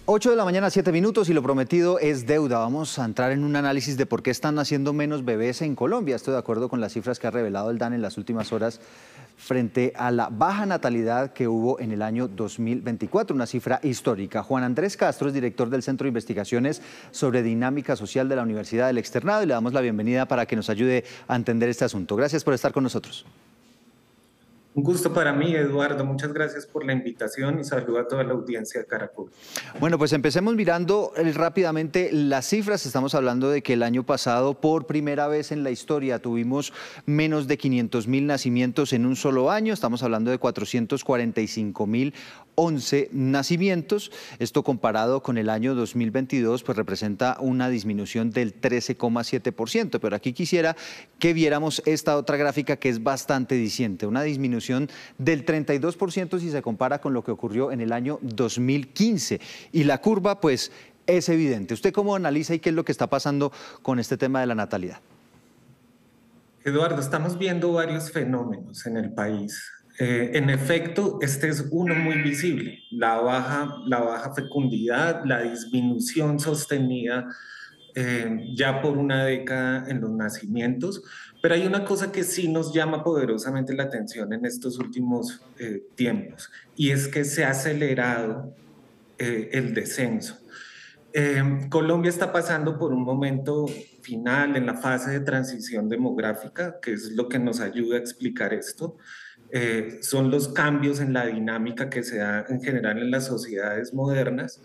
8 de la mañana, 7 minutos, y lo prometido es deuda. Vamos a entrar en un análisis de por qué están naciendo menos bebés en Colombia. Estoy de acuerdo con las cifras que ha revelado el DANE en las últimas horas frente a la baja natalidad que hubo en el año 2024, una cifra histórica. Juan Andrés Castro es director del Centro de Investigaciones sobre Dinámica Social de la Universidad del Externado y le damos la bienvenida para que nos ayude a entender este asunto. Gracias por estar con nosotros. Un gusto para mí, Eduardo. Muchas gracias por la invitación y saludo a toda la audiencia de Caracol. Bueno, pues empecemos mirando rápidamente las cifras. Estamos hablando de que el año pasado, por primera vez en la historia, tuvimos menos de 500.000 nacimientos en un solo año. Estamos hablando de 445.011 nacimientos. Esto comparado con el año 2022, pues representa una disminución del 13,7%. Pero aquí quisiera que viéramos esta otra gráfica que es bastante diciente, una disminución del 32% si se compara con lo que ocurrió en el año 2015. Y la curva, pues, es evidente. ¿Usted cómo analiza y qué es lo que está pasando con este tema de la natalidad? Eduardo, estamos viendo varios fenómenos en el país. En efecto, este es uno muy visible, la baja fecundidad, la disminución sostenida ya por una década en los nacimientos, pero hay una cosa que sí nos llama poderosamente la atención en estos últimos tiempos, y es que se ha acelerado el descenso. Colombia está pasando por un momento final en la fase de transición demográfica, que es lo que nos ayuda a explicar esto. Son los cambios en la dinámica que se da en general en las sociedades modernas.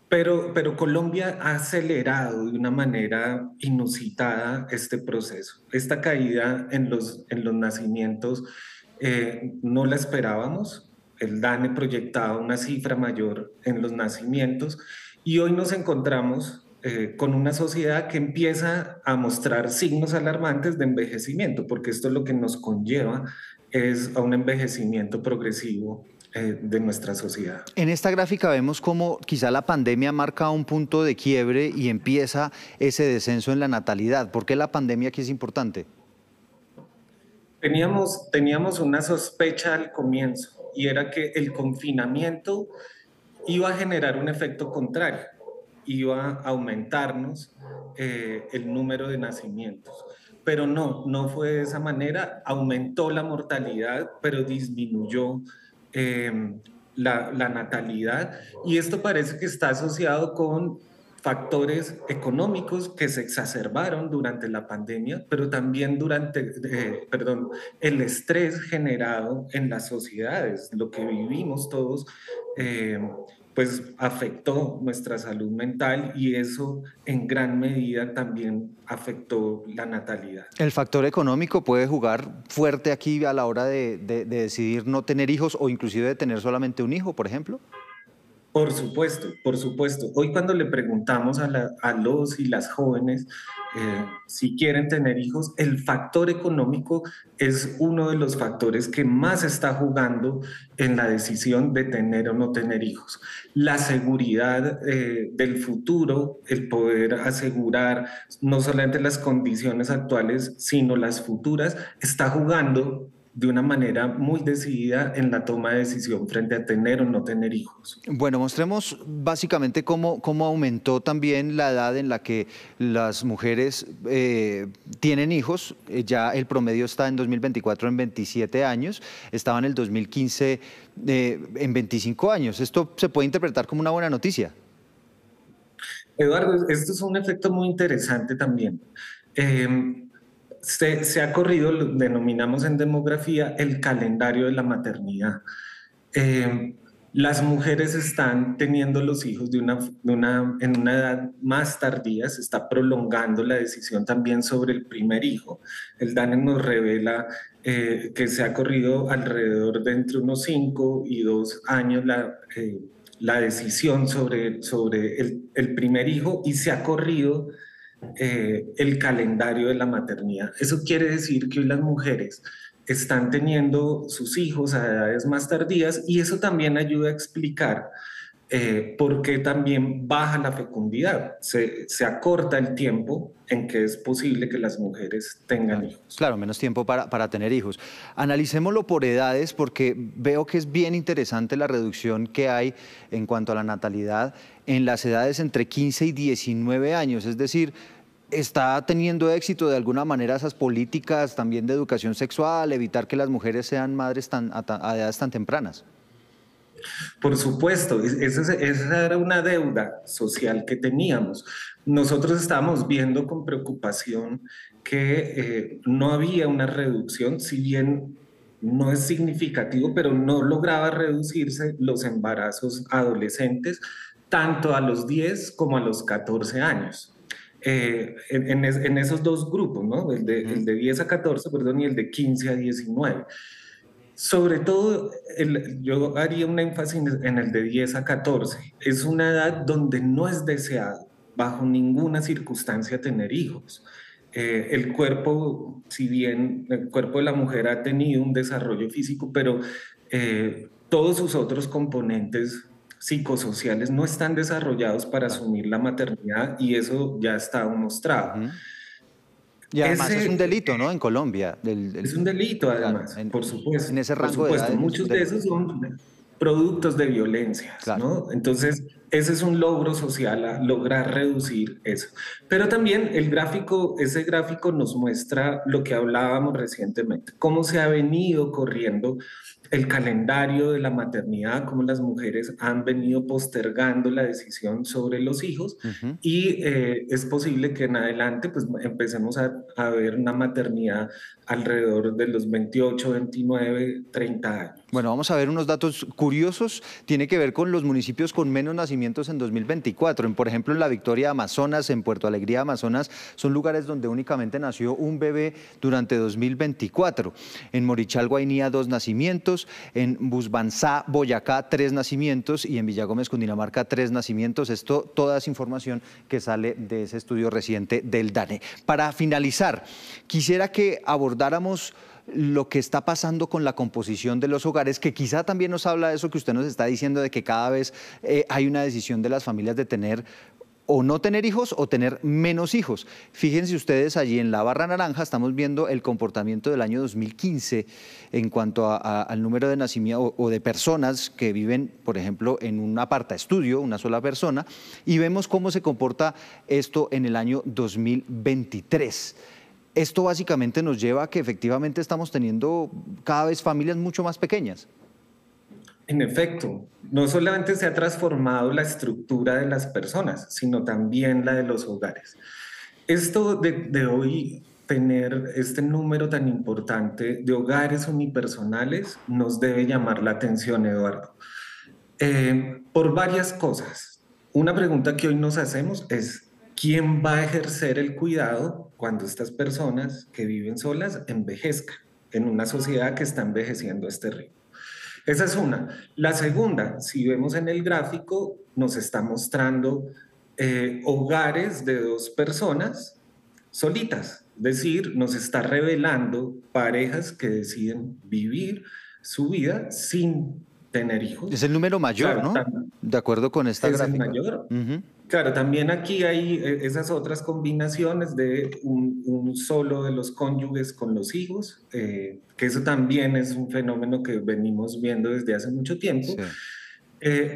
Pero Colombia ha acelerado de una manera inusitada este proceso. Esta caída en los nacimientos no la esperábamos. El DANE proyectaba una cifra mayor en los nacimientos y hoy nos encontramos con una sociedad que empieza a mostrar signos alarmantes de envejecimiento, porque esto lo que nos conlleva es a un envejecimiento progresivo de nuestra sociedad. En esta gráfica vemos cómo quizá la pandemia marca un punto de quiebre y empieza ese descenso en la natalidad. ¿Por qué la pandemia aquí es importante? Teníamos una sospecha al comienzo, y era que el confinamiento iba a generar un efecto contrario, iba a aumentarnos el número de nacimientos. Pero no fue de esa manera. Aumentó la mortalidad, pero disminuyó la natalidad, y esto parece que está asociado con factores económicos que se exacerbaron durante la pandemia, pero también el estrés generado en las sociedades, lo que vivimos todos, pues afectó nuestra salud mental, y eso en gran medida también afectó la natalidad. ¿El factor económico puede jugar fuerte aquí a la hora de decidir no tener hijos o inclusive de tener solamente un hijo, por ejemplo? Por supuesto, por supuesto. Hoy cuando le preguntamos a los y las jóvenes si quieren tener hijos, el factor económico es uno de los factores que más está jugando en la decisión de tener o no tener hijos. La seguridad del futuro, el poder asegurar no solamente las condiciones actuales, sino las futuras, está jugando de una manera muy decidida en la toma de decisión frente a tener o no tener hijos. Bueno, mostremos básicamente cómo aumentó también la edad en la que las mujeres tienen hijos. Ya el promedio está en 2024 en 27 años, estaba en el 2015 en 25 años. ¿Esto se puede interpretar como una buena noticia? Eduardo, esto es un efecto muy interesante también. Se ha corrido, lo denominamos en demografía, el calendario de la maternidad. Las mujeres están teniendo los hijos en una edad más tardía, se está prolongando la decisión también sobre el primer hijo. El DANE nos revela que se ha corrido alrededor de entre unos 5 y 2 años la decisión sobre el primer hijo, y se ha corrido el calendario de la maternidad. Eso quiere decir que hoy las mujeres están teniendo sus hijos a edades más tardías, y eso también ayuda a explicar porque también baja la fecundidad, se acorta el tiempo en que es posible que las mujeres tengan Claro, hijos. claro, menos tiempo para tener hijos. Analicémoslo por edades porque veo que es bien interesante la reducción que hay en cuanto a la natalidad en las edades entre 15 y 19 años, es decir, ¿está teniendo éxito de alguna manera esas políticas también de educación sexual, evitar que las mujeres sean madres a edades tan tempranas? Por supuesto, esa era una deuda social que teníamos. Nosotros estábamos viendo con preocupación que no había una reducción, si bien no es significativo, pero no lograba reducirse los embarazos adolescentes, tanto a los 10 como a los 14 años. En esos dos grupos, ¿no? El de 10 a 14, perdón, y el de 15 a 19. Sobre todo, yo haría un énfasis en el de 10 a 14. Es una edad donde no es deseado, bajo ninguna circunstancia, tener hijos. El cuerpo, si bien el cuerpo de la mujer ha tenido un desarrollo físico, pero todos sus otros componentes psicosociales no están desarrollados para asumir la maternidad y eso ya está mostrado. Y además es un delito, ¿no? En Colombia. Es un delito, Claro, además, por supuesto. en ese Por rango de supuesto, edades es un muchos de delito. esos son productos de violencias, Claro. ¿no? Entonces, ese es un logro social, a lograr reducir eso. Pero también ese gráfico nos muestra lo que hablábamos recientemente, cómo se ha venido corriendo el calendario de la maternidad, cómo las mujeres han venido postergando la decisión sobre los hijos y es posible que en adelante pues empecemos a ver una maternidad alrededor de los 28, 29, 30 años. Bueno, vamos a ver unos datos curiosos. Tiene que ver con los municipios con menos nacimientos en 2024. Por ejemplo, en la Victoria, Amazonas, en Puerto Alegría, Amazonas, son lugares donde únicamente nació un bebé durante 2024. En Morichal, Guainía, 2 nacimientos. En Busbanzá, Boyacá, 3 nacimientos. Y en Villagómez, Cundinamarca, 3 nacimientos. Esto, toda es información que sale de ese estudio reciente del DANE. Para finalizar, quisiera que abordáramos lo que está pasando con la composición de los hogares, que quizá también nos habla de eso que usted nos está diciendo, de que cada vez hay una decisión de las familias de tener o no tener hijos o tener menos hijos. Fíjense ustedes, allí en la barra naranja estamos viendo el comportamiento del año 2015 en cuanto al número de nacimientos o de personas que viven, por ejemplo, en un apartaestudio, una sola persona, y vemos cómo se comporta esto en el año 2023. Esto básicamente nos lleva a que efectivamente estamos teniendo cada vez familias mucho más pequeñas. En efecto, no solamente se ha transformado la estructura de las personas, sino también la de los hogares. Esto de hoy tener este número tan importante de hogares unipersonales nos debe llamar la atención, Eduardo, por varias cosas. Una pregunta que hoy nos hacemos es: ¿quién va a ejercer el cuidado cuando estas personas que viven solas envejezcan en una sociedad que está envejeciendo a este ritmo? Esa es una. La segunda, si vemos en el gráfico, nos está mostrando hogares de 2 personas solitas. Es decir, nos está revelando parejas que deciden vivir su vida sin tener hijos. Es el número mayor, claro, ¿no? De acuerdo con esta gráfica. Es el mayor. Claro, también aquí hay esas otras combinaciones de un solo de los cónyuges con los hijos, que eso también es un fenómeno que venimos viendo desde hace mucho tiempo. Sí.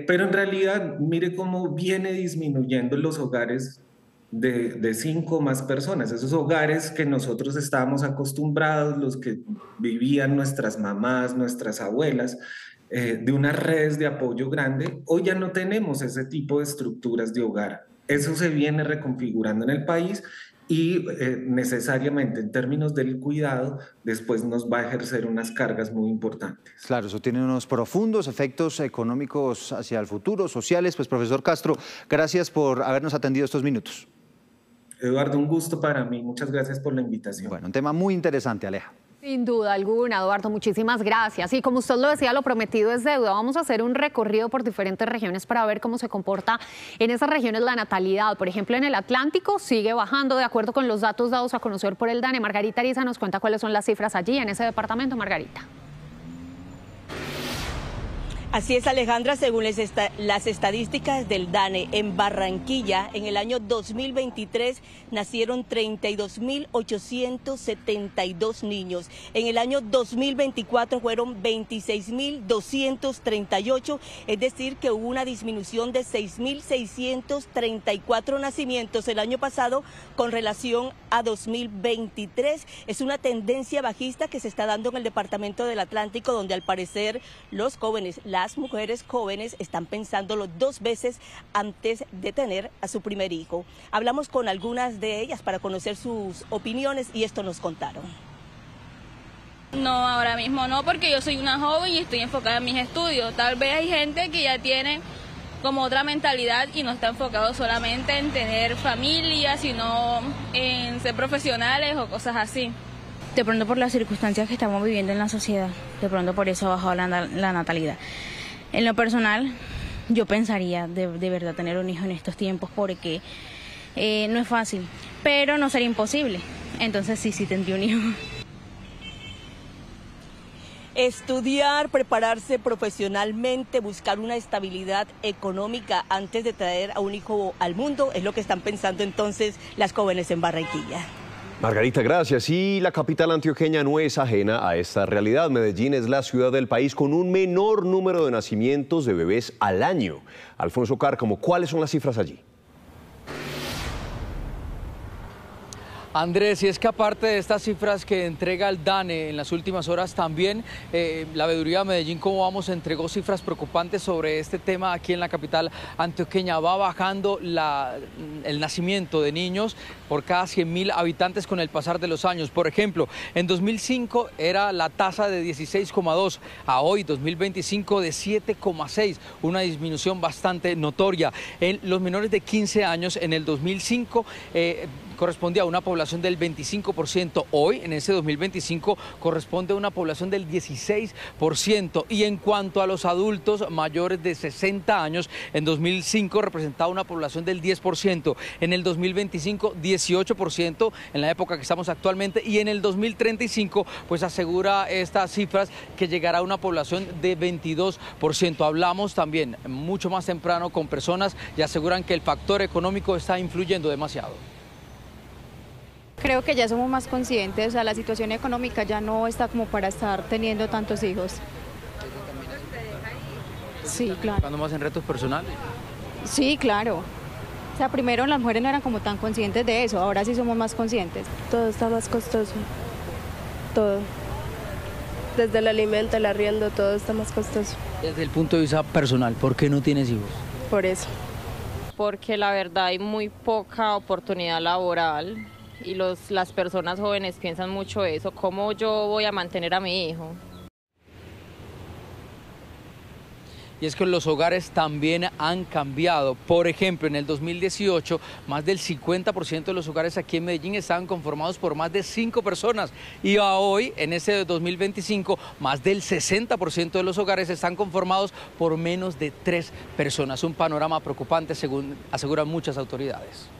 Pero en realidad, mire cómo viene disminuyendo los hogares de 5 o más personas, esos hogares que nosotros estábamos acostumbrados, los que vivían nuestras mamás, nuestras abuelas, de unas redes de apoyo grande. Hoy ya no tenemos ese tipo de estructuras de hogar. Eso se viene reconfigurando en el país y necesariamente en términos del cuidado después nos va a ejercer unas cargas muy importantes. Claro, eso tiene unos profundos efectos económicos hacia el futuro, sociales. Pues profesor Castro, gracias por habernos atendido estos minutos. Eduardo, un gusto para mí. Muchas gracias por la invitación. Bueno, un tema muy interesante, Aleja. Sin duda alguna, Eduardo, muchísimas gracias. Y como usted lo decía, lo prometido es deuda. Vamos a hacer un recorrido por diferentes regiones para ver cómo se comporta en esas regiones la natalidad. Por ejemplo, en el Atlántico sigue bajando de acuerdo con los datos dados a conocer por el DANE. Margarita Ariza nos cuenta cuáles son las cifras allí en ese departamento. Margarita. Así es, Alejandra, según las estadísticas del DANE, en Barranquilla, en el año 2023 nacieron 32.872 niños. En el año 2024 fueron 26.238, es decir, que hubo una disminución de 6.634 nacimientos el año pasado con relación a 2023. Es una tendencia bajista que se está dando en el departamento del Atlántico, donde al parecer los jóvenes, las mujeres jóvenes están pensándolo 2 veces antes de tener a su primer hijo. Hablamos con algunas de ellas para conocer sus opiniones y esto nos contaron. No, ahora mismo no, porque yo soy una joven y estoy enfocada en mis estudios. Tal vez hay gente que ya tiene como otra mentalidad y no está enfocado solamente en tener familia, sino en ser profesionales o cosas así. De pronto por las circunstancias que estamos viviendo en la sociedad, de pronto por eso ha bajado la natalidad. En lo personal, yo pensaría de verdad tener un hijo en estos tiempos porque no es fácil, pero no sería imposible. Entonces sí tendría un hijo. Estudiar, prepararse profesionalmente, buscar una estabilidad económica antes de traer a un hijo al mundo, es lo que están pensando entonces las jóvenes en Barranquilla. Margarita, gracias. Y la capital antioqueña no es ajena a esta realidad. Medellín es la ciudad del país con un menor número de nacimientos de bebés al año. Alfonso Cárcamo, ¿cuáles son las cifras allí? Andrés, y es que aparte de estas cifras que entrega el DANE en las últimas horas, también la Veeduría de Medellín, como vamos, entregó cifras preocupantes sobre este tema aquí en la capital antioqueña. Va bajando el nacimiento de niños por cada 100.000 habitantes con el pasar de los años. Por ejemplo, en 2005 era la tasa de 16,2, a hoy, 2025, de 7,6, una disminución bastante notoria. En los menores de 15 años, en el 2005, correspondía a una población del 25%. Hoy, en ese 2025, corresponde a una población del 16%. Y en cuanto a los adultos mayores de 60 años, en 2005 representaba una población del 10%. En el 2025, 18%, en la época que estamos actualmente. Y en el 2035, pues asegura estas cifras que llegará a una población de 22%. Hablamos también mucho más temprano con personas y aseguran que el factor económico está influyendo demasiado. Creo que ya somos más conscientes, o sea, la situación económica ya no está como para estar teniendo tantos hijos. Sí, claro. ¿Buscando más en retos personales? Sí, claro. O sea, primero las mujeres no eran como tan conscientes de eso, ahora sí somos más conscientes. Todo está más costoso, todo. Desde el alimento, el arriendo, todo está más costoso. Desde el punto de vista personal, ¿por qué no tienes hijos? Por eso. Porque la verdad hay muy poca oportunidad laboral. Y las personas jóvenes piensan mucho eso, ¿cómo yo voy a mantener a mi hijo? Y es que los hogares también han cambiado. Por ejemplo, en el 2018, más del 50% de los hogares aquí en Medellín estaban conformados por más de 5 personas. Y hoy, en ese 2025, más del 60% de los hogares están conformados por menos de 3 personas. Un panorama preocupante, según aseguran muchas autoridades.